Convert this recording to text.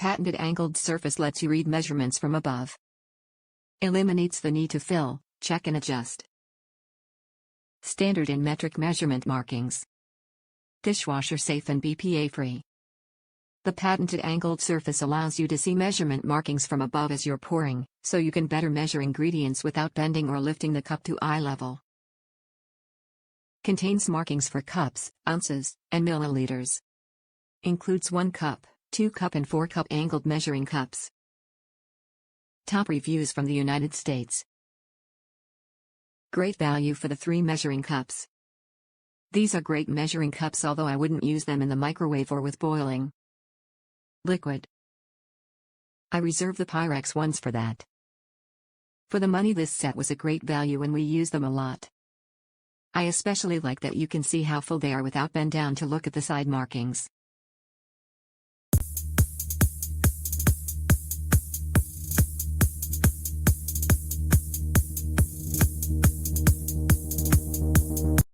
patented angled surface lets you read measurements from above. Eliminates the need to fill, check and adjust. Standard and metric measurement markings. Dishwasher safe and BPA free. The patented angled surface allows you to see measurement markings from above as you're pouring, so you can better measure ingredients without bending or lifting the cup to eye level. Contains markings for cups, ounces, and milliliters. Includes 1 cup, 2 cup and 4 cup angled measuring cups. Top reviews from the United States. Great value for the 3 measuring cups. These are great measuring cups, although I wouldn't use them in the microwave or with boiling liquid. I reserve the Pyrex ones for that. For the money, this set was a great value and we use them a lot. I especially like that you can see how full they are without bend down to look at the side markings.